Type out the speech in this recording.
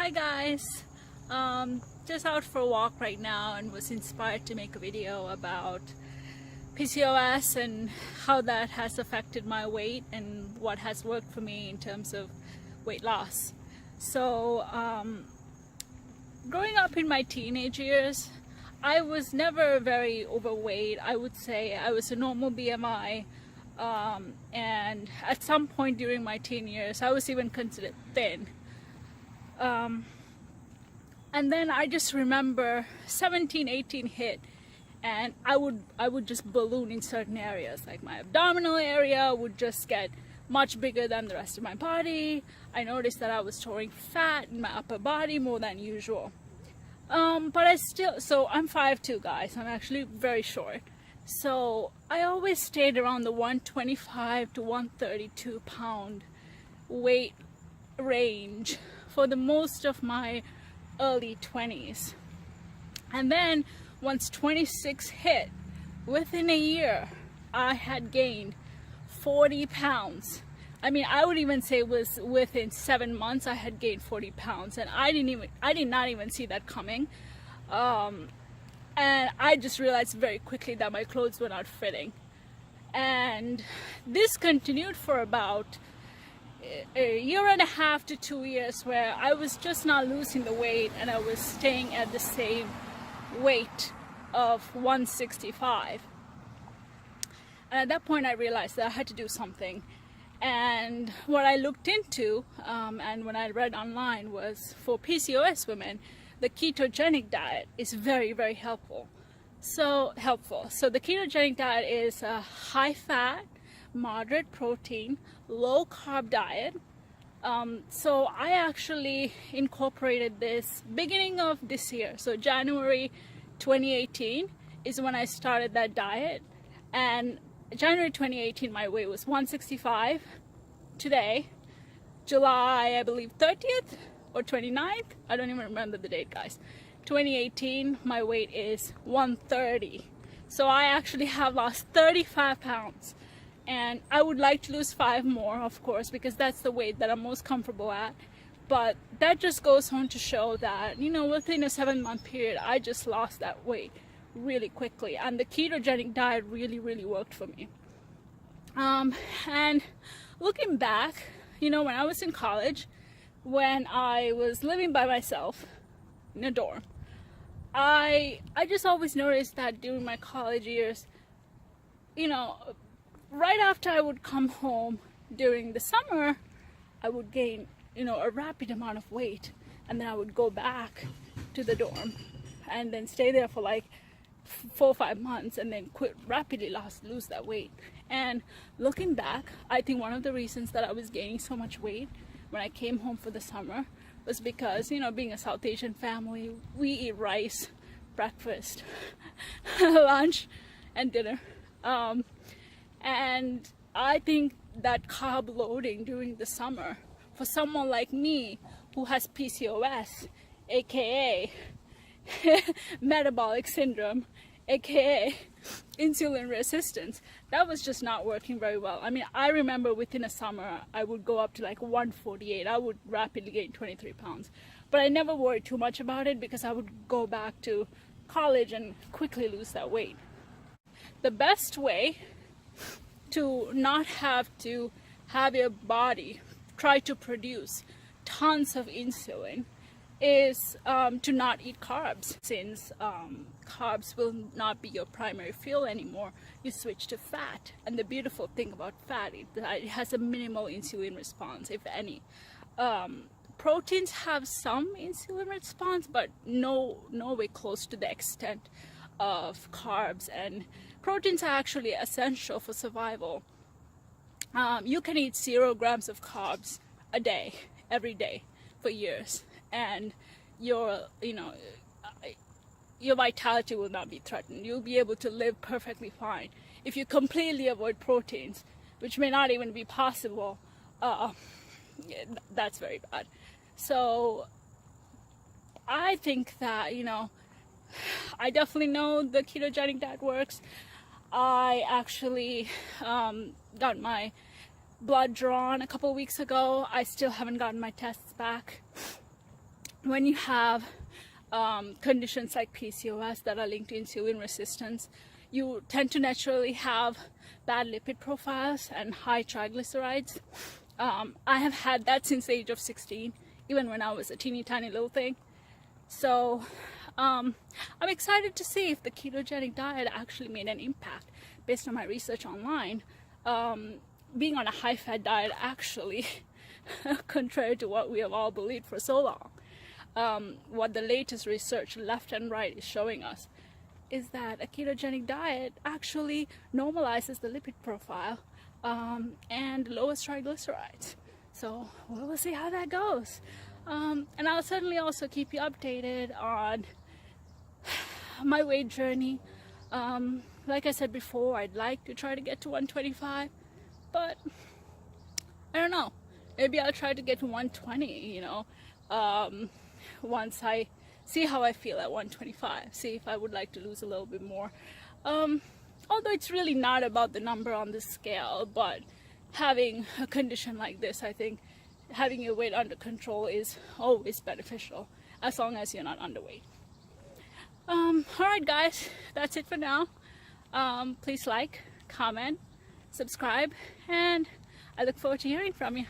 Hi guys, just out for a walk right now and was inspired to make a video about PCOS and how that has affected my weight and what has worked for me in terms of weight loss. So growing up in my teenage years, I was never very overweight. I would say I was a normal BMI, and at some point during my teen years I was even considered thin. And then I just remember 17, 18 hit, and I would just balloon in certain areas. Like my abdominal area would just get much bigger than the rest of my body. I noticed that I was storing fat in my upper body more than usual. But so I'm 5'2", guys. I'm actually very short. So I always stayed around the 125 to 132 pound weight range for the most of my early 20s. And then once 26 hit, within a year I had gained 40 pounds. I mean, I would even say it was within 7 months I had gained 40 pounds, and I did not even see that coming. And I just realized very quickly that my clothes were not fitting. And this continued for about a year and a half to 2 years, where I was just not losing the weight and I was staying at the same weight of 165. And at that point I realized that I had to do something. And what I looked into and when I read online was, for PCOS women, the ketogenic diet is very, very helpful. So the ketogenic diet is a high fat, moderate protein, low carb diet. So I actually incorporated this beginning of this year. So January 2018 is when I started that diet, and January 2018 my weight was 165. Today, July I believe 30th or 29th, I don't even remember the date, guys, 2018, my weight is 130. So I actually have lost 35 pounds. And I would like to lose 5 more, of course, because that's the weight that I'm most comfortable at. But that just goes on to show that, you know, within a 7-month period, I just lost that weight really quickly. And the ketogenic diet really, really worked for me. And looking back, you know, when I was in college, when I was living by myself in a dorm, I just always noticed that during my college years, you know, right after I would come home during the summer, I would gain, you know, a rapid amount of weight, and then I would go back to the dorm and then stay there for like 4 or 5 months and then rapidly lose that weight. And looking back, I think one of the reasons that I was gaining so much weight when I came home for the summer was because, you know, being a South Asian family, we eat rice, breakfast, lunch, and dinner. And I think that carb loading during the summer, for someone like me who has PCOS, aka metabolic syndrome, aka insulin resistance, that was just not working very well. I mean, I remember within a summer I would go up to like 148. I would rapidly gain 23 pounds. But I never worried too much about it because I would go back to college and quickly lose that weight. The best way to not have to have your body try to produce tons of insulin is to not eat carbs. Since carbs will not be your primary fuel anymore, you switch to fat. And the beautiful thing about fat is that it has a minimal insulin response, if any. Proteins have some insulin response, but no way close to the extent of carbs. And proteins are actually essential for survival. You can eat 0 grams of carbs a day, every day, for years, and your vitality will not be threatened. You'll be able to live perfectly fine. If you completely avoid proteins, which may not even be possible, that's very bad. So I think that, you know, I definitely know the ketogenic diet works. I actually got my blood drawn a couple weeks ago. I still haven't gotten my tests back. when you have conditions like PCOS that are linked to insulin resistance, you tend to naturally have bad lipid profiles and high triglycerides. I have had that since the age of 16, even when I was a teeny tiny little thing. So I'm excited to see if the ketogenic diet actually made an impact. Based on my research online, being on a high-fat diet actually, contrary to what we have all believed for so long, what the latest research left and right is showing us is that a ketogenic diet actually normalizes the lipid profile and lowers triglycerides. So we'll see how that goes. And I'll certainly also keep you updated on my weight journey. Like I said before, I'd like to try to get to 125, but I don't know. Maybe I'll try to get to 120, once I see how I feel at 125, see if I would like to lose a little bit more. Although it's really not about the number on the scale, but having a condition like this, I think having your weight under control is always beneficial, as long as you're not underweight. Alright guys, that's it for now. Please like, comment, subscribe, and I look forward to hearing from you.